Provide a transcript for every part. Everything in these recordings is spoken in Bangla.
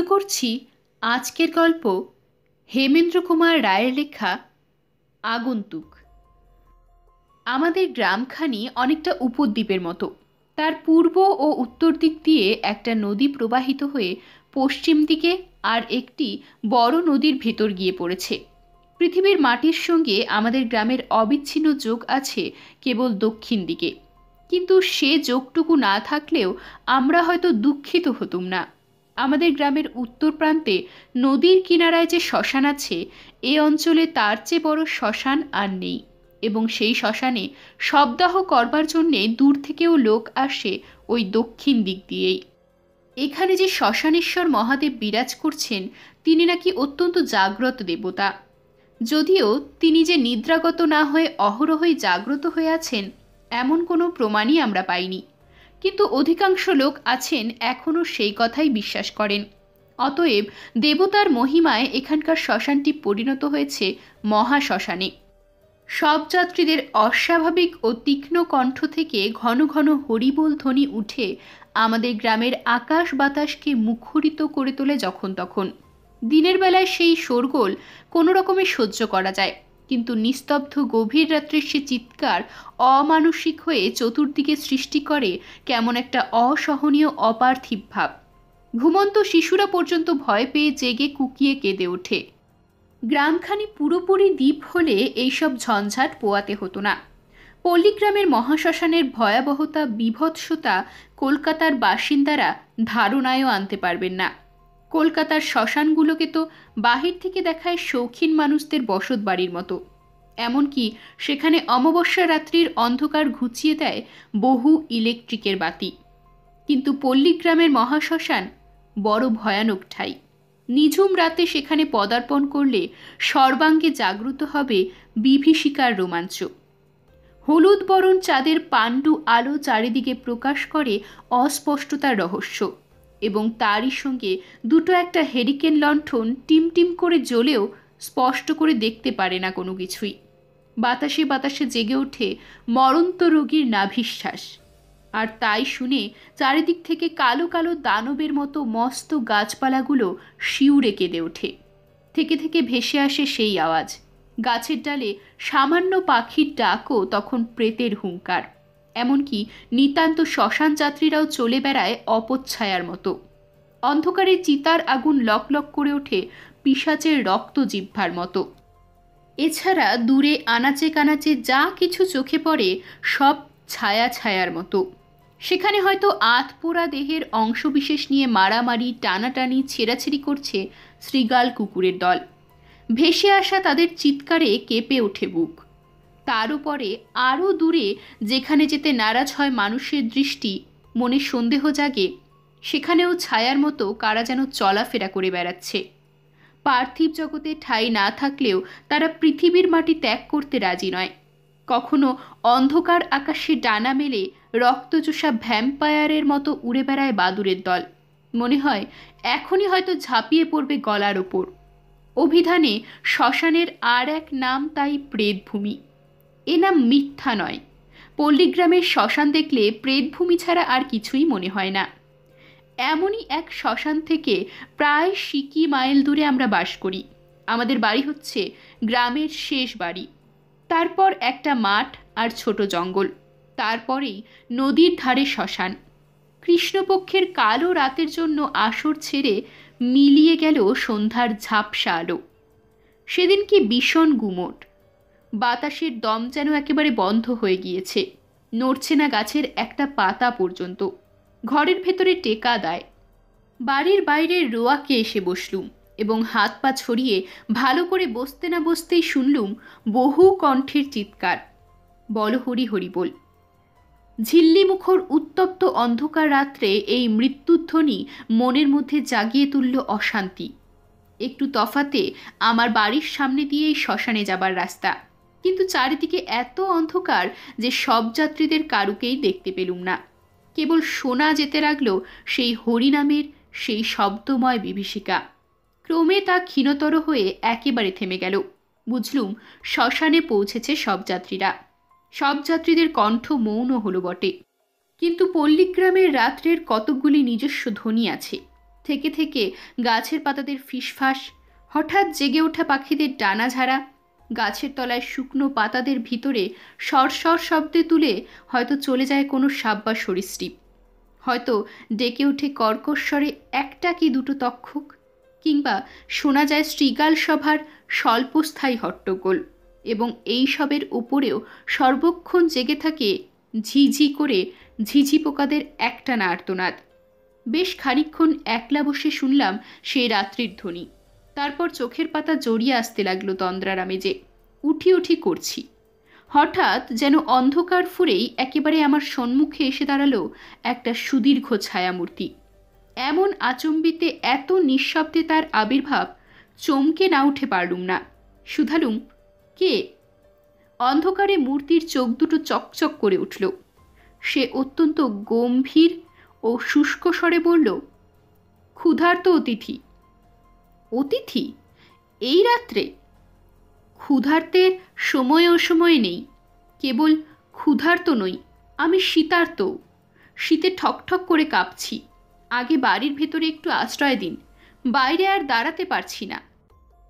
করছি আজকের গল্প হেমেন্দ্র কুমার রায়ের লেখা আগন্তুক। আমাদের গ্রামখানি অনেকটা উপদ্বীপের মতো। তার পূর্ব ও উত্তর দিক দিয়ে একটা নদী প্রবাহিত হয়ে পশ্চিম দিকে আর একটি বড় নদীর ভেতর গিয়ে পড়েছে। পৃথিবীর মাটির সঙ্গে আমাদের গ্রামের অবিচ্ছিন্ন যোগ আছে কেবল দক্ষিণ দিকে, কিন্তু সে যোগটুকু না থাকলেও আমরা হয়তো দুঃখিত হতুম না। আমাদের গ্রামের উত্তর প্রান্তে নদীর কিনারায় যে শ্মশান আছে, এ অঞ্চলে তার চেয়ে বড় শ্মশান আর নেই, এবং সেই শ্মশানে শবদাহ করবার জন্যে দূর থেকেও লোক আসে ওই দক্ষিণ দিক দিয়েই। এখানে যে শ্মশানেশ্বর মহাদেব বিরাজ করছেন, তিনি নাকি অত্যন্ত জাগ্রত দেবতা। যদিও তিনি যে নিদ্রাগত না হয়ে অহরহই জাগ্রত হয়ে আছেন এমন কোনো প্রমাণই আমরা পাইনি, কিন্তু অধিকাংশ লোক আছেন এখনও সেই কথাই বিশ্বাস করেন। অতএব দেবতার মহিমায় এখানকার শ্মশানটি পরিণত হয়েছে মহাশ্মশানে। সব যাত্রীদের অস্বাভাবিক ও তীক্ষ্ণ কণ্ঠ থেকে ঘন ঘন হরিবোল ধ্বনি উঠে আমাদের গ্রামের আকাশ বাতাসকে মুখরিত করে তোলে যখন তখন। দিনের বেলায় সেই শোরগোল কোনো রকমে সহ্য করা যায়, কিন্তু নিস্তব্ধ গভীর রাত্রের সে চিৎকার অমানসিক হয়ে চতুর্দিকে সৃষ্টি করে কেমন একটা অসহনীয় অপার্থিব ভাব। ঘুমন্ত শিশুরা পর্যন্ত ভয় পেয়ে জেগে কুকিয়ে কেঁদে ওঠে। গ্রামখানি পুরোপুরি দ্বীপ হলে এইসব ঝঞ্ঝাট পোয়াতে হতো না। পল্লীগ্রামের মহাশ্মশানের ভয়াবহতা বীভৎসতা কলকাতার বাসিন্দারা ধারণায়ও আনতে পারবেন না। কলকাতার শ্মশানগুলোকে তো বাহির থেকে দেখায় শৌখিন মানুষদের বসত বাড়ির মতো, এমনকি সেখানে অমাবস্যা রাত্রির অন্ধকার ঘুচিয়ে দেয় বহু ইলেকট্রিকের বাতি। কিন্তু পল্লীগ্রামের মহাশ্মশান বড় ভয়ানক ঠাই। নিঝুম রাতে সেখানে পদার্পণ করলে সর্বাঙ্গে জাগ্রত হবে বিভীষিকার রোমাঞ্চ। হলুদ বরণ চাঁদের পাণ্ডু আলো চারিদিকে প্রকাশ করে অস্পষ্টতার রহস্য, এবং তারই সঙ্গে দুটো একটা হেরিকেন লণ্ঠন টিমটিম করে জ্বলেও স্পষ্ট করে দেখতে পারে না কোনো কিছুই। বাতাসে বাতাসে জেগে ওঠে মরন্ত রোগীর নাভিশ্বাস, আর তাই শুনে চারিদিক থেকে কালো কালো দানবের মতো মস্ত গাছপালাগুলো শিউরে কেঁদে ওঠে। থেকে থেকে ভেসে আসে সেই আওয়াজ। গাছের ডালে সামান্য পাখির ডাকও তখন প্রেতের হুঙ্কার। এমনকি নিতান্ত শ্মশান যাত্রীরাও চলে বেড়ায় অপচ্ছায়ার মতো। অন্ধকারে চিতার আগুন লকলক করে ওঠে পিশাচের রক্ত জিহ্বার মতো। এছাড়া দূরে আনাচে কানাচে যা কিছু চোখে পড়ে সব ছায়া ছায়ার মতো। সেখানে হয়তো আধপোড়া দেহের অংশবিশেষ নিয়ে মারামারি টানাটানি ছেঁড়াছেড়ি করছে শৃগাল কুকুরের দল। ভেসে আসা তাদের চিৎকারে কেঁপে ওঠে বুক। তার উপরে আরও দূরে যেখানে যেতে নারাজ হয় মানুষের দৃষ্টি, মনে সন্দেহ জাগে, সেখানেও ছায়ার মতো কারা যেন চলাফেরা করে বেড়াচ্ছে। পার্থিব জগতে ঠাঁই না থাকলেও তারা পৃথিবীর মাটি ত্যাগ করতে রাজি নয়। কখনো অন্ধকার আকাশে ডানা মেলে রক্তচোষা ভ্যাম্পায়ারের মতো উড়ে বেড়ায় বাদুড়ের দল। মনে হয় এখনই হয়তো ঝাঁপিয়ে পড়বে গলার ওপর। অভিধানে শ্মশানের আর এক নাম তাই প্রেতভূমি। এ নাম মিথ্যা নয়। পল্লীগ্রামের শ্মশান দেখলে প্রেতভূমি ছাড়া আর কিছুই মনে হয় না। এমনই এক শ্মশান থেকে প্রায় সিকি মাইল দূরে আমরা বাস করি। আমাদের বাড়ি হচ্ছে গ্রামের শেষ বাড়ি। তারপর একটা মাঠ আর ছোট জঙ্গল, তারপরেই নদীর ধারে শ্মশান। কৃষ্ণপক্ষের কালো রাতের জন্য আসর ছেড়ে মিলিয়ে গেল সন্ধ্যার ঝাপসা আলো। সেদিন কি ভীষণ গুমোট। বাতাসের দম যেন একেবারে বন্ধ হয়ে গিয়েছে, নড়ছে না গাছের একটা পাতা পর্যন্ত। ঘরের ভেতরে টেকা দেয়। বাড়ির বাইরে রোয়াকে এসে বসলুম এবং হাত পা ছড়িয়ে ভালো করে বসতে না বসতেই শুনলুম বহু কণ্ঠের চিৎকার, বল হরি হরি বল। ঝিল্লিমুখর উত্তপ্ত অন্ধকার রাত্রে এই মৃত্যুধ্বনি মনের মধ্যে জাগিয়ে তুলল অশান্তি। একটু তফাতে আমার বাড়ির সামনে দিয়েই শ্মশানে যাবার রাস্তা, কিন্তু চারিদিকে এত অন্ধকার যে সব যাত্রীদের কারুকেই দেখতে পেলুম না। কেবল শোনা যেতে লাগলো সেই হরিনামের সেই শব্দময় বিভীষিকা। ক্রমে তা ক্ষীণতর হয়ে একেবারে থেমে গেল। বুঝলুম শ্মশানে পৌঁছেছে সব যাত্রীরা। সব যাত্রীদের কণ্ঠ মৌন হলো বটে, কিন্তু পল্লীগ্রামের রাত্রের কতকগুলি নিজস্ব ধ্বনি আছে। থেকে থেকে গাছের পাতাদের ফিসফাস, হঠাৎ জেগে ওঠা পাখিদের ডানা ঝাড়া, গাছের তলায় শুকনো পাতাদের ভিতরে সরসর শব্দে তুলে হয়তো চলে যায় কোনো সাপ বা সরীসৃপ, হয়তো ডেকে ওঠে কর্কশ্বরে একটা কি দুটো তক্ষক, কিংবা শোনা যায় শৃগাল সভার স্বল্পস্থায়ী হট্টগোল। এবং এই সবের উপরেও সর্বক্ষণ জেগে থাকে ঝিঝি করে ঝিঝি পোকাদের একটানা আর্তনাদ। বেশ খানিকক্ষণ একলা বসে শুনলাম সেই রাত্রির ধ্বনি। তারপর চোখের পাতা জড়িয়ে আসতে লাগলো তন্দ্রার আমেজে। উঠি উঠি করছি। হঠাৎ যেন অন্ধকার ফুরেই একেবারে আমার সম্মুখে এসে দাঁড়ালো একটা সুদীর্ঘ ছায়ামূর্তি। এমন আচম্বিতে, এত নিঃশব্দে তার আবির্ভাব, চমকে না উঠে পারলুম না। শুধালুম, কে? অন্ধকারে মূর্তির চোখ দুটো চকচক করে উঠল। সে অত্যন্ত গম্ভীর ও শুষ্ক স্বরে বলল, ক্ষুধার্ত অতিথি। অতিথি? এই রাত্রে? ক্ষুধার্তের সময় অসময়ে নেই। কেবল ক্ষুধার্ত নই, আমি শীতার্ত। শীতে ঠকঠক করে কাঁপছি। আগে বাড়ির ভেতরে একটু আশ্রয় দিন, বাইরে আর দাঁড়াতে পারছি না।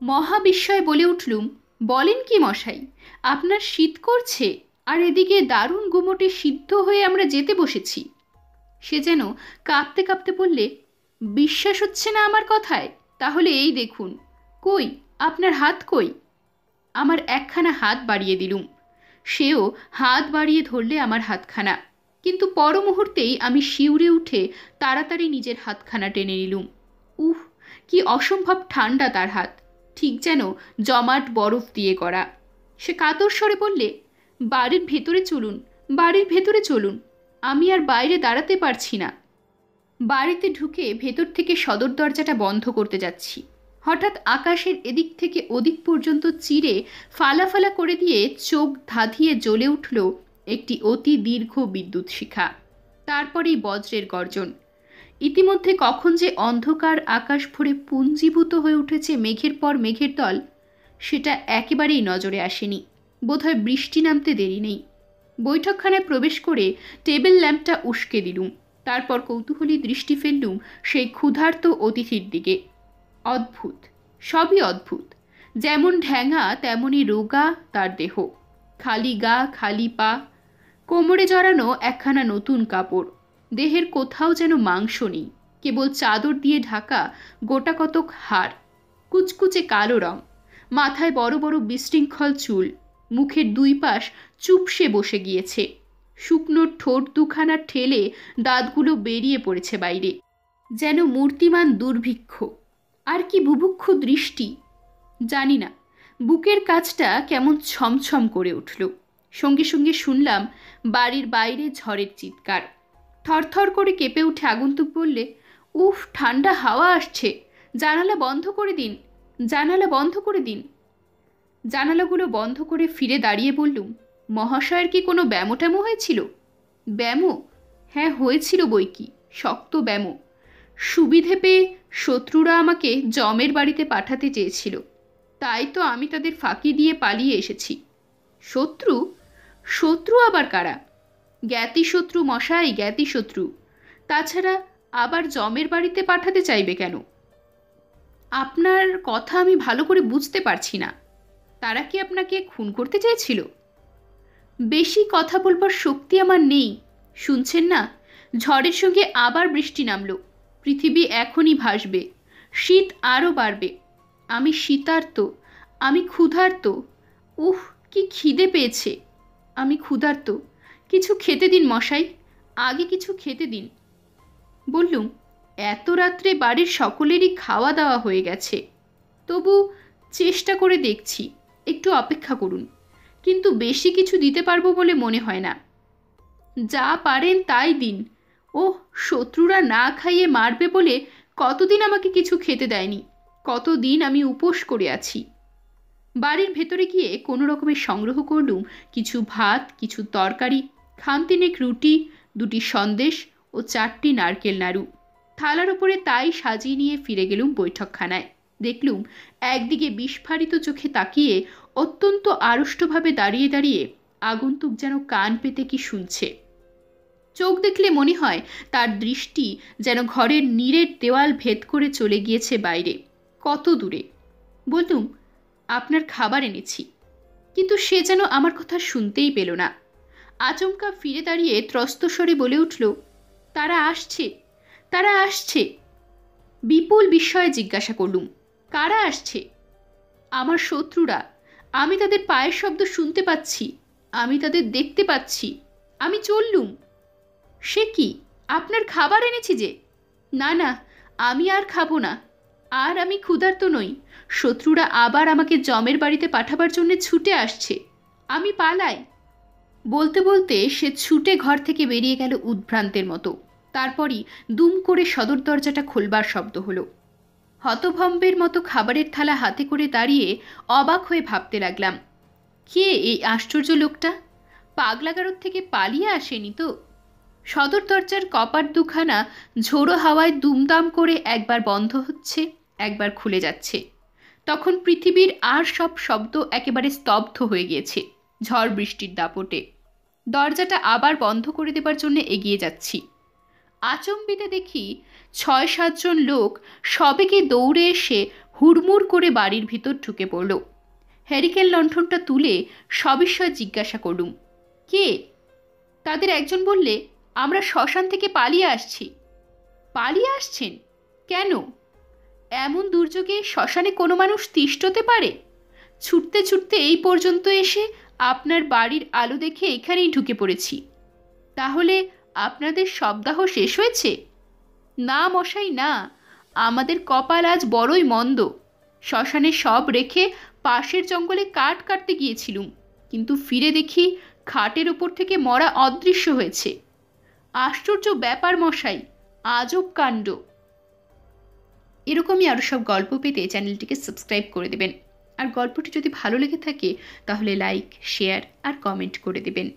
মহাবিস্ময়ে বলে উঠলুম, বলেন কি মশাই, আপনার শীত করছে, আর এদিকে দারুণ গুমোটে সিদ্ধ হয়ে আমরা যেতে বসেছি। সে যেন কাঁপতে কাঁপতে বললে, বিশ্বাস হচ্ছে না আমার কথায়? তাহলে এই দেখুন। কই, আপনার হাত কই? আমার একখানা হাত বাড়িয়ে দিলুম। সেও হাত বাড়িয়ে ধরলে আমার হাতখানা, কিন্তু পর মুহূর্তেই আমি শিউরে উঠে তাড়াতাড়ি নিজের হাতখানা টেনে নিলুম। উহ, কি অসম্ভব ঠান্ডা তার হাত, ঠিক যেন জমাট বরফ দিয়ে করা। সে কাতর স্বরে বললে, বাড়ির ভেতরে চলুন, বাড়ির ভেতরে চলুন, আমি আর বাইরে দাঁড়াতে পারছি না। বাড়িতে ঢুকে ভেতর থেকে সদর দরজাটা বন্ধ করতে যাচ্ছি, হঠাৎ আকাশের এদিক থেকে ওদিক পর্যন্ত চিরে ফালা ফালা করে দিয়ে চোখ ধাঁধিয়ে জ্বলে উঠল একটি অতি দীর্ঘ বিদ্যুৎ শিখা। তারপরেই বজ্রের গর্জন। ইতিমধ্যে কখন যে অন্ধকার আকাশ ভরে পুঞ্জীভূত হয়ে উঠেছে মেঘের পর মেঘের দল, সেটা একেবারেই নজরে আসেনি। বোধহয় বৃষ্টি নামতে দেরি নেই। বৈঠকখানায় প্রবেশ করে টেবিল ল্যাম্পটা উস্কে দিলুম। তারপর কৌতূহলী দৃষ্টি ফেললুম সেই ক্ষুধার্ত অতিথির দিকে। অদ্ভুত, সবই অদ্ভুত। যেমন ঢ্যাঙা তেমনই রোগা তার দেহ, খালি গা, খালি পা, কোমরে জড়ানো একখানা নতুন কাপড়। দেহের কোথাও যেন মাংস নেই, কেবল চাদর দিয়ে ঢাকা গোটা কতক হাড়, কুচকুচে কালো রং, মাথায় বড় বড় বিশৃঙ্খল চুল, মুখের দুই পাশ চুপসে বসে গিয়েছে, শুকনো ঠোঁট দুখানা ঠেলে দাঁতগুলো বেরিয়ে পড়েছে বাইরে, যেন মূর্তিমান দুর্ভিক্ষ। আর কি বুভুক্ষ দৃষ্টি! জানি না, বুকের কাছটা কেমন ছমছম করে উঠল। সঙ্গে সঙ্গে শুনলাম বাড়ির বাইরে ঝড়ের চিৎকার। থরথর করে কেঁপে উঠে আগন্তুক বললে, উফ, ঠান্ডা হাওয়া আসছে, জানালা বন্ধ করে দিন, জানালা বন্ধ করে দিন। জানালাগুলো বন্ধ করে ফিরে দাঁড়িয়ে বললুম, মহাশয়ের কি কোনো ব্যামো ট্যামো হয়েছিল? ব্যামো? হ্যাঁ, হয়েছিল বই কি, শক্ত ব্যামো। সুবিধে পেয়ে শত্রুরা আমাকে জমের বাড়িতে পাঠাতে চেয়েছিল, তাই তো আমি তাদের ফাঁকি দিয়ে পালিয়ে এসেছি। শত্রু? শত্রু আবার কারা? জ্ঞাতি শত্রু মশাই, জ্ঞাতি শত্রু। তাছাড়া আবার জমের বাড়িতে পাঠাতে চাইবে কেন? আপনার কথা আমি ভালো করে বুঝতে পারছি না। তারা কি আপনাকে খুন করতে চেয়েছিল? বেশি কথা বলবার শক্তি আমার নেই। শুনছেন না, ঝড়ের সঙ্গে আবার বৃষ্টি নামলো। পৃথিবী এখনই ভাসবে, শীত আরও বাড়বে। আমি শীতার্ত, আমি ক্ষুধার্ত। উহ, কি খিদে পেয়েছে! আমি ক্ষুধার্ত, কিছু খেতে দিন মশাই, আগে কিছু খেতে দিন। বললুম, এত রাত্রে বাড়ির সকলেরই খাওয়া দাওয়া হয়ে গেছে, তবু চেষ্টা করে দেখছি, একটু অপেক্ষা করুন, কিন্তু বেশি কিছু দিতে পারবো বলে মনে হয় না। যা পারেন তাই দিন। ওহ, শত্রুরা না খাইয়ে মারবে বলে কতদিন আমাকে কিছু খেতে দেয়নি, কতদিন আমি উপোস করে আছি। বাড়ির ভেতরে গিয়ে কোনো রকমের সংগ্রহ করলুম কিছু ভাত, কিছু তরকারি, খামতিনেক রুটি, দুটি সন্দেশ ও 4টি নারকেল নাড়ু। থালার উপরে তাই সাজিয়ে নিয়ে ফিরে গেলুম বৈঠকখানায়। দেখলুম একদিকে বিস্ফারিত চোখে তাকিয়ে অত্যন্ত আড়ষ্টভাবে দাঁড়িয়ে দাঁড়িয়ে আগন্তুক যেন কান পেতে কি শুনছে। চোখ দেখলে মনে হয় তার দৃষ্টি যেন ঘরের নীরের দেওয়াল ভেদ করে চলে গিয়েছে বাইরে, কত দূরে। বললুম, আপনার খাবার এনেছি। কিন্তু সে যেন আমার কথা শুনতেই পেল না। আচমকা ফিরে দাঁড়িয়ে ত্রস্ত স্বরে বলে উঠল, তারা আসছে, তারা আসছে। বিপুল বিস্ময়ে জিজ্ঞাসা করলুম, কারা আসছে? আমার শত্রুরা। আমি তাদের পায়ের শব্দ শুনতে পাচ্ছি, আমি তাদের দেখতে পাচ্ছি। আমি চললুম। সে কি, আপনার খাবার এনেছি যে। না না, আমি আর খাবো না, আর আমি ক্ষুধার্ত নই। শত্রুরা আবার আমাকে জমের বাড়িতে পাঠাবার জন্য ছুটে আসছে, আমি পালাই। বলতে বলতে সে ছুটে ঘর থেকে বেরিয়ে গেল উদ্ভ্রান্তের মতো। তারপরই দুম করে সদর দরজাটা খোলবার শব্দ হলো। হতভম্বের মতো খাবারের থালা হাতে করে দাঁড়িয়ে অবাক হয়ে ভাবতে লাগলাম, কে এই আশ্চর্য লোকটা? পাগলাগারদ থেকে পালিয়ে আসেনি তো? সদর দরজার কপাট দুখানা ঝোড়ো হাওয়ায় দুমদাম করে একবার বন্ধ হচ্ছে, একবার খুলে যাচ্ছে। তখন পৃথিবীর আর সব শব্দ একেবারে স্তব্ধ হয়ে গিয়েছে ঝড় বৃষ্টির দাপটে। দরজাটা আবার বন্ধ করে দেবার জন্য এগিয়ে যাচ্ছি। আচম্বিতে দেখি ৬-৭ জন লোক সবেগে দৌড়ে এসে হুড়মুড় করে বাড়ির ভিতর ঢুকে পড়ল। হ্যারিকেন লণ্ঠনটা তুলে সবিস্ময়ে জিজ্ঞাসা করলুম, কে? তাদের একজন বললে, আমরা শ্মশান থেকে পালিয়ে আসছি। পালিয়ে আসছেন? কেন? এমন দুর্যোগে শ্মশানে কোনো মানুষ তিষ্ঠতে পারে? ছুটতে ছুটতে এই পর্যন্ত এসে আপনার বাড়ির আলো দেখে এখানেই ঢুকে পড়েছি। তাহলে আপনাদের সপ্তাহ শেষ হয়েছে? না মশাই, না, আমাদের কপাল আজ বড়ই মন্দ। শ্মশানে সব রেখে পাশের জঙ্গলে কাঠ কাটতে গিয়েছিলুম, কিন্তু ফিরে দেখি খাটের ওপর থেকে মরা অদৃশ্য হয়েছে। আশ্চর্য ব্যাপার মশাই, আজব কাণ্ড। এরকমই আরও সব গল্প পেতে চ্যানেলটিকে সাবস্ক্রাইব করে দেবেন। আর গল্পটি যদি ভালো লেগে থাকে তাহলে লাইক, শেয়ার আর কমেন্ট করে দেবেন।